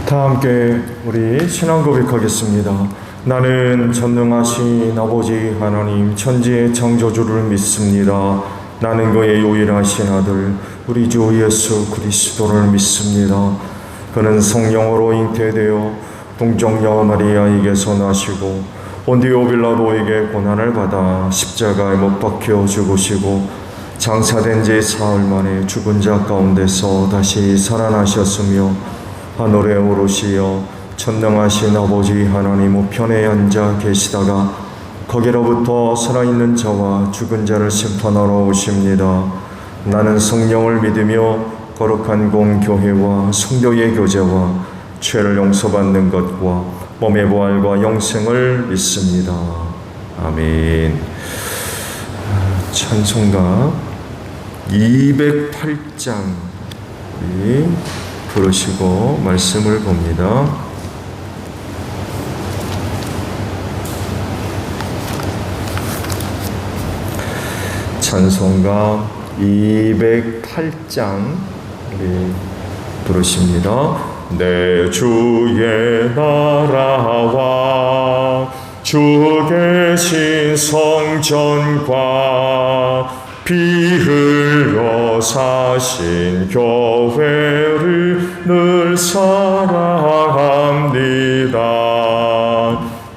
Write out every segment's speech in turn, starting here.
다 함께 우리 신앙 고백하겠습니다. 나는 전능하신 아버지 하나님 천지의 창조주를 믿습니다. 나는 그의 유일하신 아들 우리 주 예수 그리스도를 믿습니다. 그는 성령으로 잉태되어 동정녀 마리아에게서 나시고 본디오 빌라도에게 고난을 받아 십자가에 못 박혀 죽으시고 장사된 지 사흘 만에 죽은 자 가운데서 다시 살아나셨으며 하늘에 오르시어 전능하신 아버지 하나님 우편에 앉아 계시다가 거기로부터 살아있는 자와 죽은 자를 심판하러 오십니다. 나는 성령을 믿으며 거룩한 공교회와 성도의 교제와 죄를 용서받는 것과 몸의 부활과 영생을 믿습니다. 아멘. 찬송가 208장 우리 부르시고 말씀을 봅니다. 찬송가 208장 우리 부르십니다. 내 주의 나라와 주 계신 성전과 피 흘려 사신 교회를 늘 사랑합니다.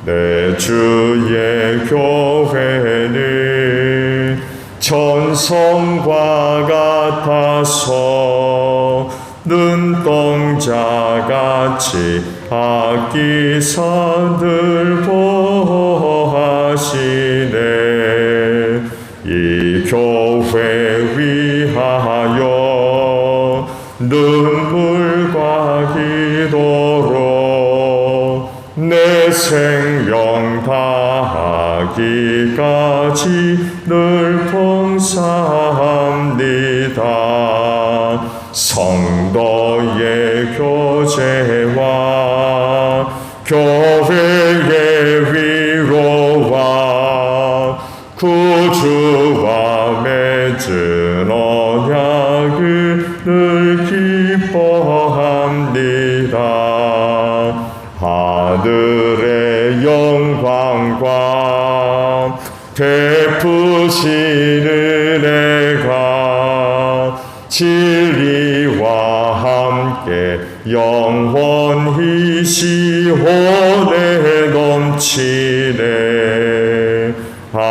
내 주의 교회는 전성과 같아서 눈동자같이 아끼사 늘 보하시네. 이 교회 위하여 눈물과 기도로 내 생명 다하기까지 늘 봉사합니다. 성도의 교제와 교회의 위로와 구주와 맺은 언약을 늘 기뻐합니다. 하늘의 영광과 베푸신 은혜가 진리와 함께 영원히 시온에 넘치네. 아멘.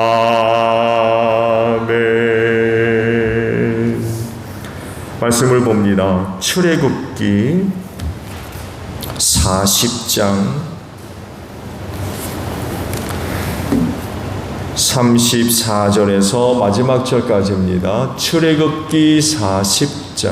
말씀을 봅니다. 출애굽기 40장 34절에서 마지막 절까지입니다. 출애굽기 40장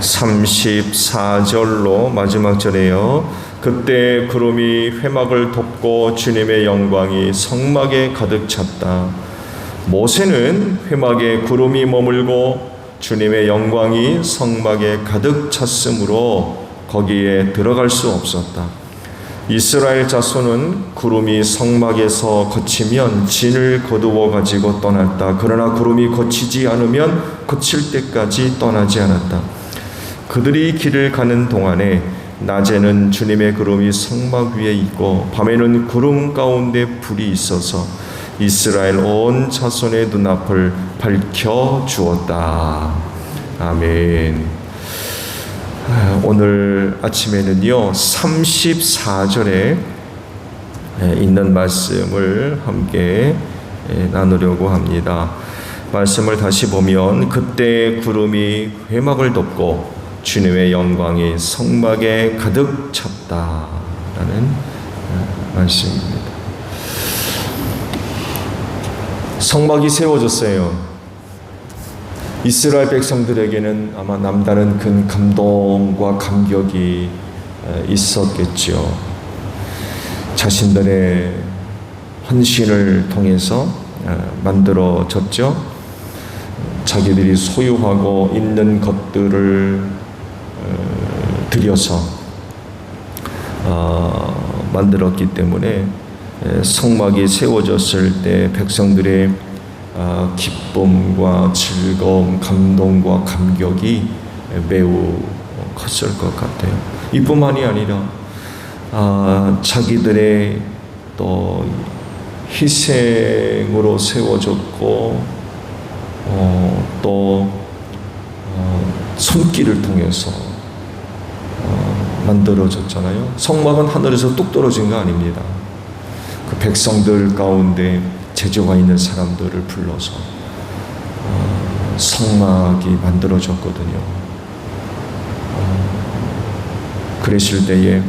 34절로 마지막 절에요. 그때 구름이 회막을 덮고 주님의 영광이 성막에 가득 찼다. 모세는 회막에 구름이 머물고 주님의 영광이 성막에 가득 찼으므로 거기에 들어갈 수 없었다. 이스라엘 자손은 구름이 성막에서 거치면 진을 거두어 가지고 떠났다. 그러나 구름이 거치지 않으면 거칠 때까지 떠나지 않았다. 그들이 길을 가는 동안에 낮에는 주님의 구름이 성막 위에 있고 밤에는 구름 가운데 불이 있어서 이스라엘 온 자손의 눈앞을 밝혀 주었다. 아멘. 오늘 아침에는요 34절에 있는 말씀을 함께 나누려고 합니다. 말씀을 다시 보면 그때 구름이 회막을 덮고 주님의 영광이 성막에 가득 찼다라는 말씀입니다. 성막이 세워졌어요. 이스라엘 백성들에게는 아마 남다른 큰 감동과 감격이 있었겠죠. 자신들의 헌신을 통해서 만들어졌죠. 자기들이 소유하고 있는 것들을 들여서 만들었기 때문에 성막이 세워졌을 때 백성들의 기쁨과 즐거움, 감동과 감격이 매우 컸을 것 같아요. 이뿐만이 아니라 자기들의 또 희생으로 세워졌고 또 손길을 통해서 만들어졌잖아요. 성막은 하늘에서 뚝 떨어진 거 아닙니다. 그 백성들 가운데 재주가 있는 사람들을 불러서 성막이 만들어졌거든요. 그랬을 때에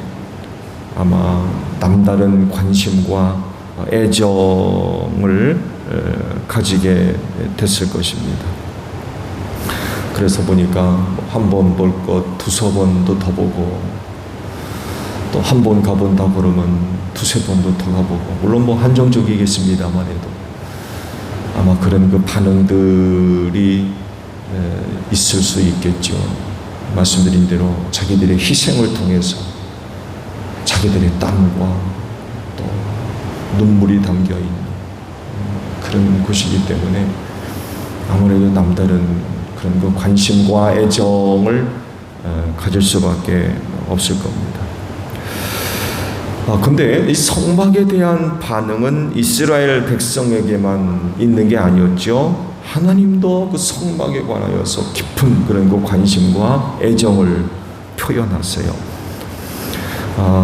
아마 남다른 관심과 애정을 가지게 됐을 것입니다. 그래서 보니까 한 번 볼 것 두세 번도 더 보고, 또 한 번 가본다 그러면 두세 번도 더 가보고, 물론 뭐 한정적이겠습니다만 해도 아마 그런 그 반응들이 있을 수 있겠죠. 말씀드린 대로 자기들의 희생을 통해서 자기들의 땀과 또 눈물이 담겨있는 그런 곳이기 때문에 아무래도 남다른 그런 그 관심과 애정을 가질 수밖에 없을 겁니다. 근데 이 성막에 대한 반응은 이스라엘 백성에게만 있는 게 아니었죠. 하나님도 그 성막에 관하여서 깊은 그런 그 관심과 애정을 표현하세요.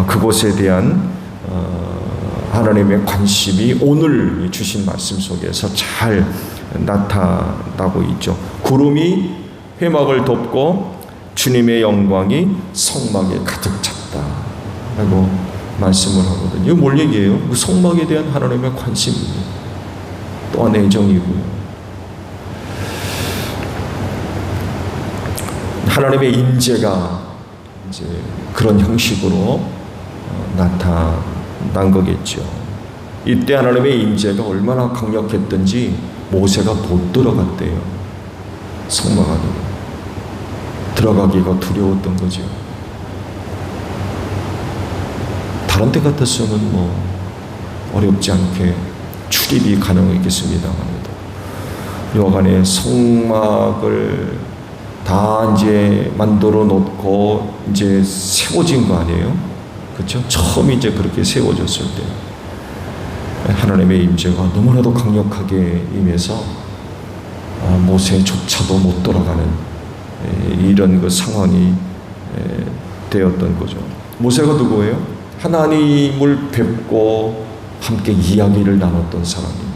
그곳에 대한 하나님의 관심이 오늘 주신 말씀 속에서 잘 나타나고 있죠. 구름이 회막을 덮고 주님의 영광이 성막에 가득 찼다 라고 말씀을 하거든요. 이거 뭘 얘기해요? 그 성막에 대한 하나님의 관심이고 또한 애정이고요. 하나님의 임재가 이제 그런 형식으로 나타난 거겠죠. 이때 하나님의 임재가 얼마나 강력했던지 모세가 못 들어갔대요. 성막 안으로 들어가기가 두려웠던 거죠. 다른 때 같았으면 뭐 어렵지 않게 출입이 가능했겠습니다만 여하간에 성막을 다 이제 만들어 놓고 이제 세워진 거 아니에요? 그렇죠? 처음 이제 그렇게 세워졌을 때 하나님의 임재가 너무나도 강력하게 임해서 모세조차도 못 돌아가는 이런 그 상황이 되었던 거죠. 모세가 누구예요? 하나님을 뵙고 함께 이야기를 나눴던 사람입니다.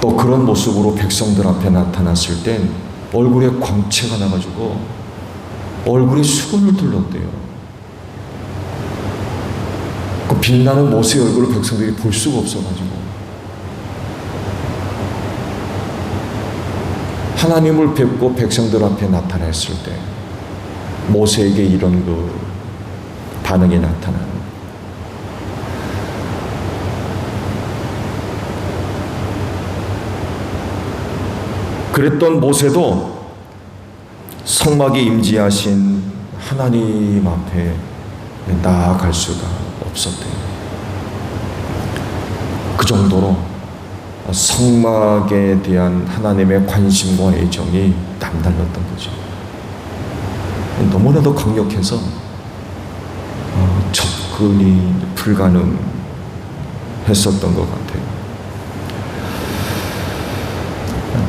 또 그런 모습으로 백성들 앞에 나타났을 땐 얼굴에 광채가 나가지고 얼굴에 수건을 둘렀대요. 그 빛나는 모세의 얼굴을 백성들이 볼 수가 없어가지고 하나님을 뵙고 백성들 앞에 나타났을 때 모세에게 이런 그 반응이 나타나는 그랬던 모세도 성막에 임재하신 하나님 앞에 나아갈 수가 없었대요. 그 정도로 성막에 대한 하나님의 관심과 애정이 남달랐던 거죠. 너무나도 강력해서 접근이 불가능했었던 것 같아요.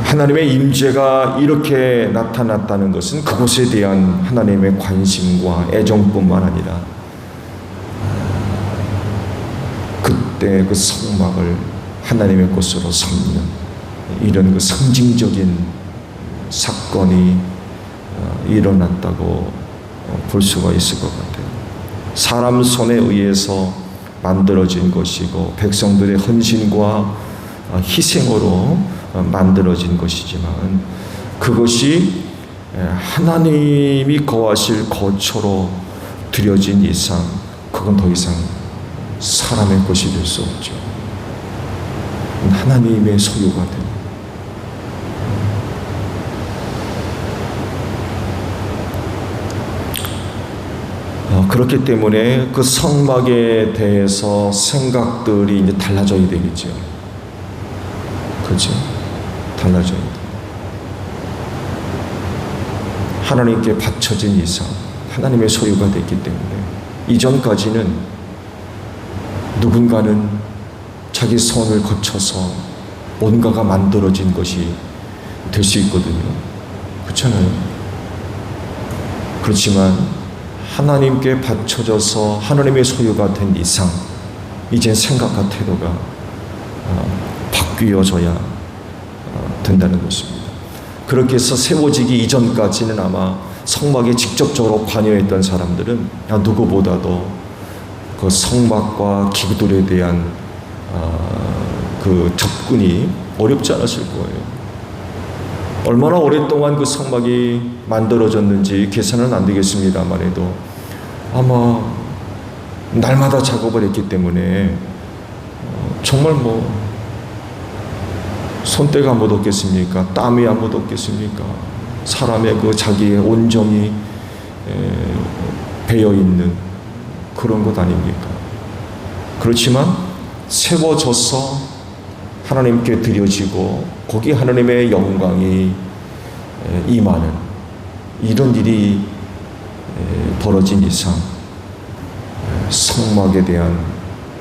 하나님의 임재가 이렇게 나타났다는 것은 그곳에 대한 하나님의 관심과 애정뿐만 아니라 그때 그 성막을 하나님의 것으로 삼는 이런 그 상징적인 사건이 일어났다고 볼 수가 있을 것 같아요. 사람 손에 의해서 만들어진 것이고 백성들의 헌신과 희생으로 만들어진 것이지만 그것이 하나님이 거하실 거처로 드려진 이상 그건 더 이상 사람의 것이 될 수 없죠. 하나님의 소유가 됩니다. 그렇기 때문에 그 성막에 대해서 생각들이 이제 달라져야 되겠죠. 그렇죠? 달라져야 돼. 하나님께 바쳐진 이상 하나님의 소유가 됐기 때문에 이전까지는 누군가는 자기 손을 거쳐서 뭔가가 만들어진 것이 될 수 있거든요. 그렇잖아요. 그렇지만 하나님께 바쳐져서 하나님의 소유가 된 이상 이젠 생각과 태도가 바뀌어져야 된다는 것입니다. 그렇게 해서 세워지기 이전까지는 아마 성막에 직접적으로 관여했던 사람들은 누구보다도 그 성막과 기구들에 대한 그 접근이 어렵지 않았을 거예요. 얼마나 오랫동안 그 성막이 만들어졌는지 계산은 안 되겠습니다만 해도 아마 날마다 작업을 했기 때문에 정말 손때가 못 없겠습니까? 땀이 안 못 없겠습니까? 사람의 그 자기의 온정이 배어있는 그런 것 아닙니까? 그렇지만 세워져서 하나님께 드려지고 거기 하나님의 영광이 임하는 이런 일이 벌어진 이상 성막에 대한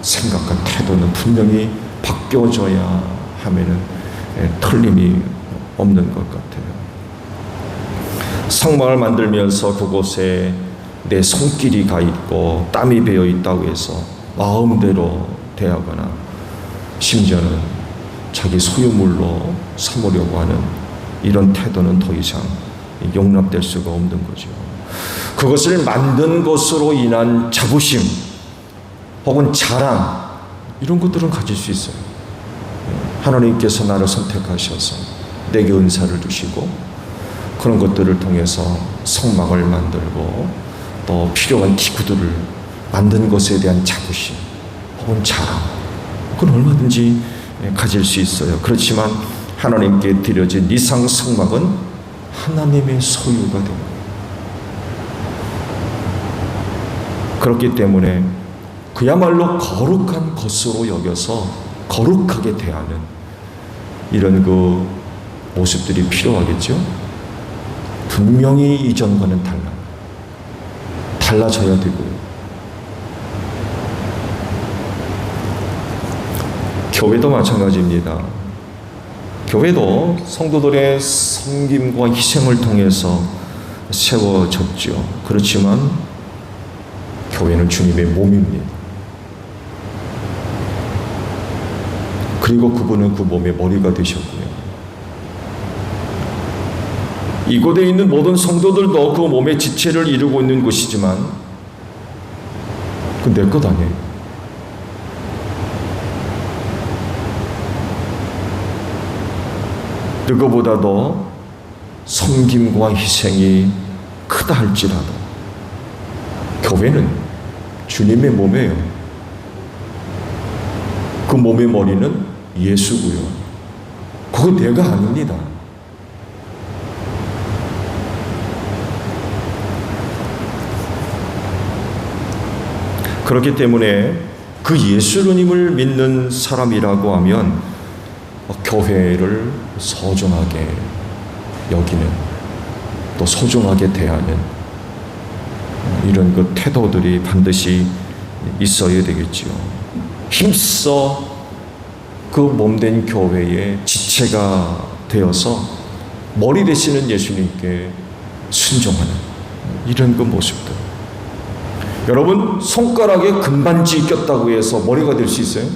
생각과 태도는 분명히 바뀌어져야 하면은 틀림이 없는 것 같아요. 성막을 만들면서 그곳에 내 손길이 가 있고 땀이 배어 있다고 해서 마음대로 대하거나 심지어는 자기 소유물로 삼으려고 하는 이런 태도는 더 이상 용납될 수가 없는 거죠. 그것을 만든 것으로 인한 자부심 혹은 자랑 이런 것들은 가질 수 있어요. 하나님께서 나를 선택하셔서 내게 은사를 주시고 그런 것들을 통해서 성막을 만들고 또 필요한 기구들을 만든 것에 대한 자부심 혹은 자랑 그건 얼마든지 가질 수 있어요. 그렇지만 하나님께 드려진 이상 성막은 하나님의 소유가 됩니다. 그렇기 때문에 그야말로 거룩한 것으로 여겨서 거룩하게 대하는 이런 그 모습들이 필요하겠죠. 분명히 이전과는 달라져야 되고요. 교회도 마찬가지입니다. 교회도 성도들의 섬김과 희생을 통해서 세워졌죠. 그렇지만 교회는 주님의 몸입니다. 그리고 그분은 그 몸의 머리가 되셨고요. 이곳에 있는 모든 성도들도 그 몸의 지체를 이루고 있는 것이지만 그 내 것 아니에요. 누구보다도 섬김과 희생이 크다 할지라도 교회는 주님의 몸이에요. 그 몸의 머리는 예수고요. 그건 내가 아닙니다. 그렇기 때문에 그 예수님을 믿는 사람이라고 하면 교회를 소중하게 여기는 또 소중하게 대하는 이런 그 태도들이 반드시 있어야 되겠지요. 힘써 그 몸된 교회의 지체가 되어서 머리 되시는 예수님께 순종하는 이런 그 모습들. 여러분, 손가락에 금반지 꼈다고 해서 머리가 될 수 있어요?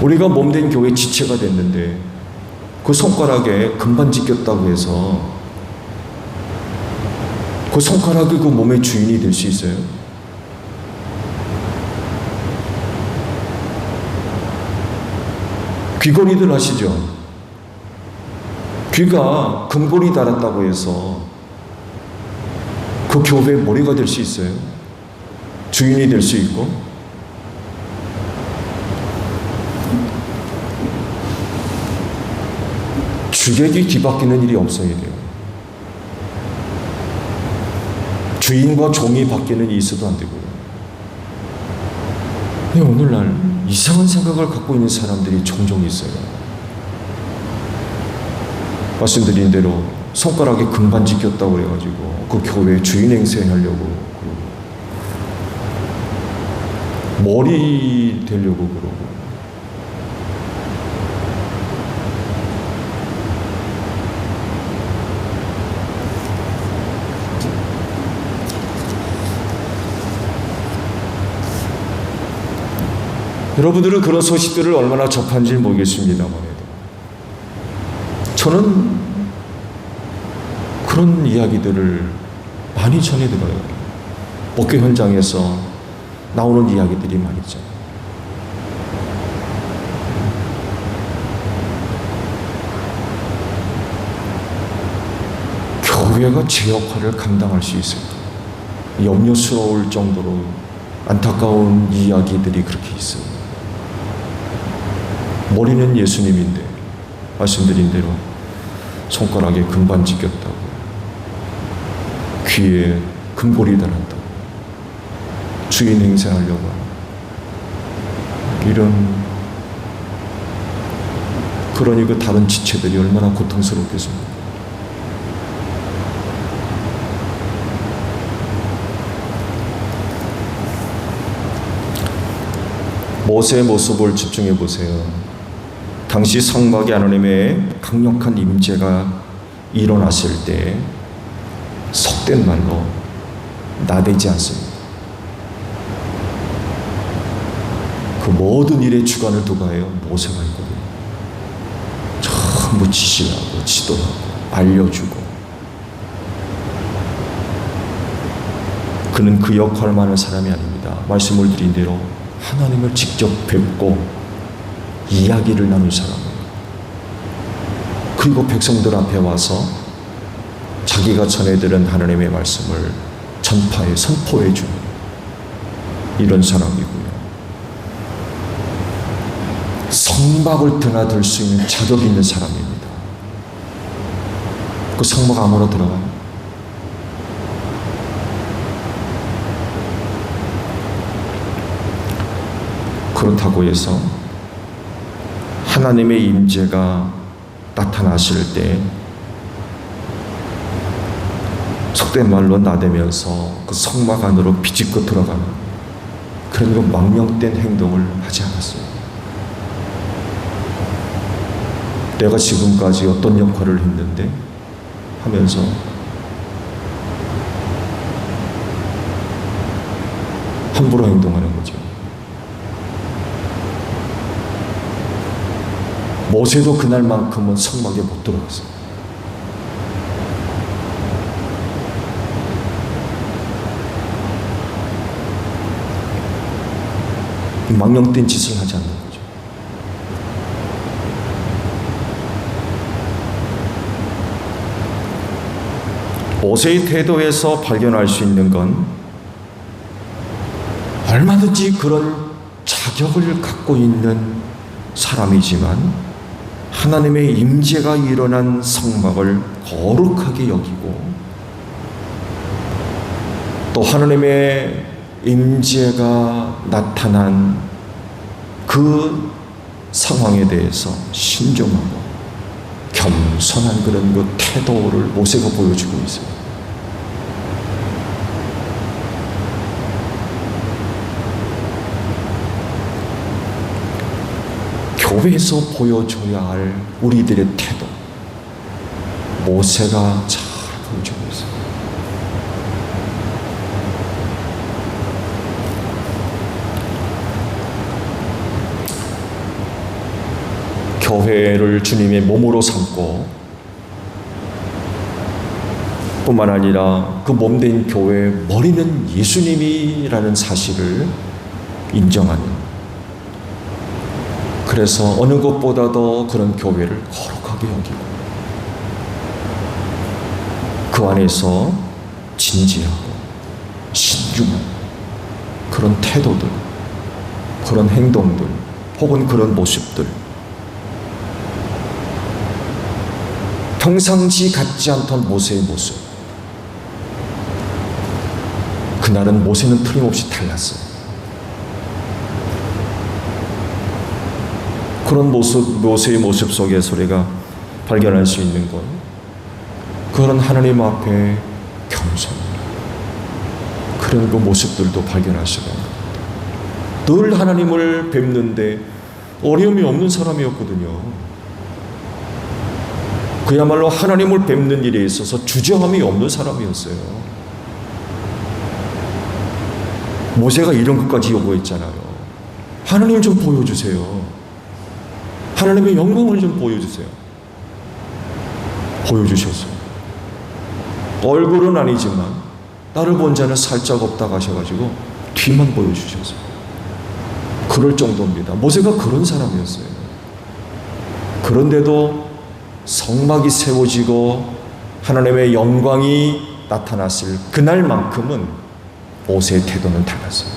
우리가 몸된 교회 지체가 됐는데 그 손가락에 금반지 꼈다고 해서 그 손가락이 그 몸의 주인이 될 수 있어요? 귀걸이들 아시죠? 귀가 금고리 달았다고 해서 그 교회의 머리가 될 수 있어요? 주인이 될 수 있고? 주객이 뒤바뀌는 일이 없어야 돼요. 주인과 종이 바뀌는 일이 있어도 안 되고요. 근데 오늘날 이상한 생각을 갖고 있는 사람들이 종종 있어요. 말씀드린 대로 손가락에 금반지 꼈다고 그래가지고 그 교회 주인 행세하려고 그러고 머리 되려고 그러고 여러분들은 그런 소식들을 얼마나 접한지 모르겠습니다만 해도 저는 그런 이야기들을 많이 전해 들어요. 목회 현장에서 나오는 이야기들이 많이 있잖아요. 교회가 제 역할을 감당할 수 있을까? 염려스러울 정도로 안타까운 이야기들이 그렇게 있어요. 머리는 예수님인데 말씀드린 대로 손가락에 금반지 꼈다고, 귀에 금고리 달았다고, 주인 행세하려고 이런, 그러니 그 다른 지체들이 얼마나 고통스럽겠습니까? 모세의 모습을 집중해 보세요. 당시 성막에 하나님의 강력한 임재가 일어났을 때 속된 말로 나대지 않습니다. 그 모든 일의 주관을 누가 해요? 모세가 있거든요. 전부 지시하고 지도하고 알려주고, 그는 그 역할만 하는 사람이 아닙니다. 말씀을 드린 대로 하나님을 직접 뵙고 이야기를 나눌 사람이에요. 그리고 백성들 앞에 와서 자기가 전해들은 하나님의 말씀을 전파해 선포해 주는 이런 사람이고요. 성막을 드나들 수 있는 자격 있는 사람입니다. 그 성막 아무나 들어가요? 그렇다고 해서 하나님의 임재가 나타났을 때 속된 말로 나대면서 그 성막 안으로 비집고 들어가는 그런 그 망령된 행동을 하지 않았어요. 내가 지금까지 어떤 역할을 했는데 하면서 함부로 행동하는 거죠. 모세도 그날만큼은 성막에 못 들어갔어요. 망령된 짓을 하지 않는 거죠. 모세의 태도에서 발견할 수 있는 건 얼마든지 그런 자격을 갖고 있는 사람이지만 하나님의 임재가 일어난 성막을 거룩하게 여기고 또 하나님의 임재가 나타난 그 상황에 대해서 신중하고 겸손한 그런 그 태도를 모세가 보여주고 있어요. 교회에서 보여줘야 할 우리들의 태도, 모세가 잘 보여주고 있어요. 교회를 주님의 몸으로 삼고 뿐만 아니라 그 몸된 교회의 머리는 예수님이라는 사실을 인정하는, 그래서 어느 것보다도 그런 교회를 거룩하게 여기고 그 안에서 진지하고 신중한 그런 태도들, 그런 행동들, 혹은 그런 모습들, 평상시 같지 않던 모세의 모습, 그날은 모세는 틀림없이 달랐어요. 그런 모습, 모세의 모습 속에서 우리가 발견할 수 있는 것, 그런 하나님 앞에 겸손, 그런 그 모습들도 발견할 수가 있는 것. 늘 하나님을 뵙는데 어려움이 없는 사람이었거든요. 그야말로 하나님을 뵙는 일에 있어서 주저함이 없는 사람이었어요. 모세가 이런 것까지 요구했잖아요. 하나님 좀 보여주세요. 하나님의 영광을 좀 보여주세요. 보여주셨어요. 얼굴은 아니지만 나를 본 자는 살짝 없다 가셔가지고 뒤만 보여주셨어요. 그럴 정도입니다. 모세가 그런 사람이었어요. 그런데도 성막이 세워지고 하나님의 영광이 나타났을 그날만큼은 모세의 태도는 달랐어요.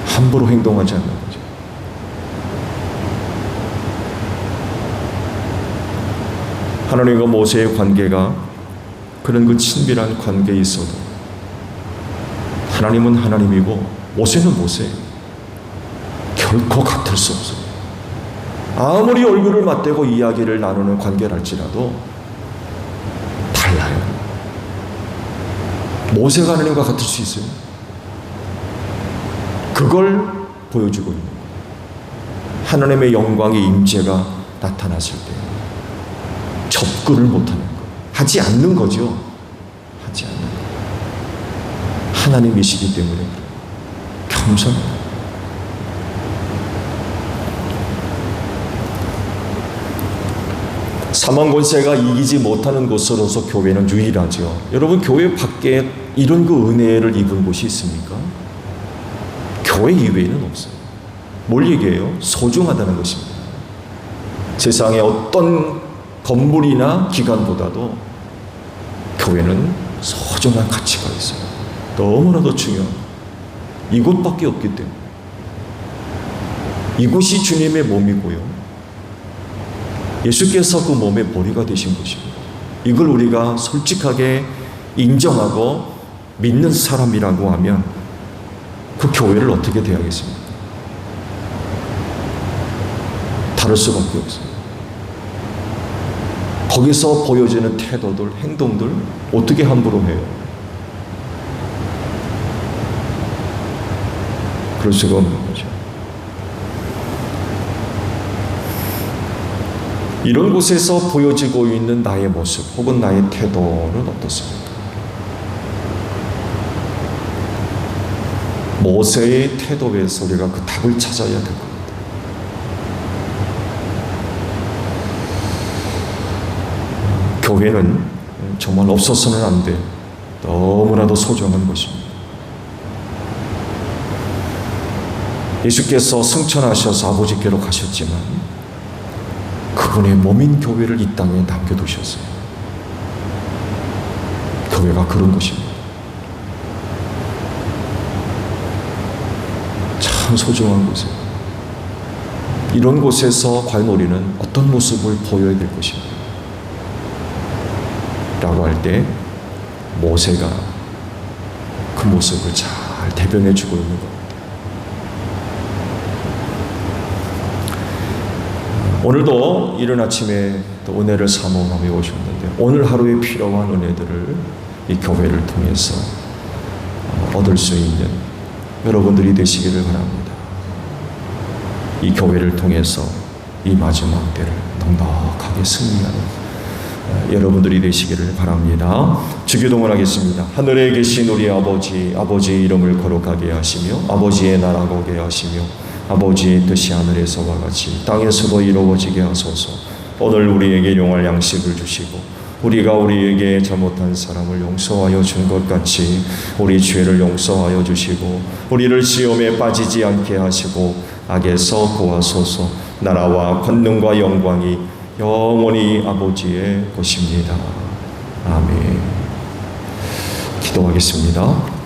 함부로 행동하지 않는 거죠. 하나님과 모세의 관계가 그런 그 친밀한 관계에 있어도 하나님은 하나님이고 모세는 모세예요. 결코 같을 수 없어요. 아무리 얼굴을 맞대고 이야기를 나누는 관계랄지라도 달라요. 모세가 하나님과 같을 수 있어요. 그걸 보여주고 있는 거예요. 하나님의 영광의 임재가 나타났을 때 접근을 못하는 거, 하지 않는 거죠. 하지 않는 거. 하나님이시기 때문에 겸손해요. 사망 권세가 이기지 못하는 곳으로서 교회는 유일하죠. 여러분, 교회 밖에 이런 그 은혜를 입은 곳이 있습니까? 교회 이외에는 없어요. 뭘 얘기해요? 소중하다는 것입니다. 세상의 어떤 건물이나 기관보다도 교회는 소중한 가치가 있어요. 너무나도 중요한 이곳밖에 없기 때문에. 이곳이 주님의 몸이고요. 예수께서 그 몸의 머리가 되신 것입니다. 이걸 우리가 솔직하게 인정하고 믿는 사람이라고 하면 그 교회를 어떻게 대하겠습니까? 다를 수밖에 없어요. 거기서 보여지는 태도들, 행동들 어떻게 함부로 해요? 그럴 수가 없는 거죠. 이런 곳에서 보여지고 있는 나의 모습 혹은 나의 태도는 어떻습니까? 모세의 태도에서 우리가 그 답을 찾아야 될 겁니다. 교회는 정말 없어서는 안 돼. 너무나도 소중한 것입니다. 예수께서 승천하셔서 아버지께로 가셨지만 그분의 몸인 교회를 이 땅에 남겨두셨어요. 교회가 그런 것입니다. 참 소중한 곳이에요. 이런 곳에서 과연 우리는 어떤 모습을 보여야 될 것인가? 라고 할 때 모세가 그 모습을 잘 대변해주고 있는 겁니다. 오늘도 이른 아침에 또 은혜를 사모하며 오셨는데 오늘 하루에 필요한 은혜들을 이 교회를 통해서 얻을 수 있는 여러분들이 되시기를 바랍니다. 이 교회를 통해서 이 마지막 때를 넉넉하게 승리하는 여러분들이 되시기를 바랍니다. 주기도문 하겠습니다. 하늘에 계신 우리 아버지, 아버지의 이름을 거룩하게 하시며 아버지의 나라가 오게 하시며 아버지의 뜻이 하늘에서와 같이 땅에서도 이루어지게 하소서. 오늘 우리에게 용할 양식을 주시고 우리가 우리에게 잘못한 사람을 용서하여 준 것 같이 우리 죄를 용서하여 주시고 우리를 시험에 빠지지 않게 하시고 악에서 구하소서. 나라와 권능과 영광이 영원히 아버지의 것입니다. 아멘. 기도하겠습니다.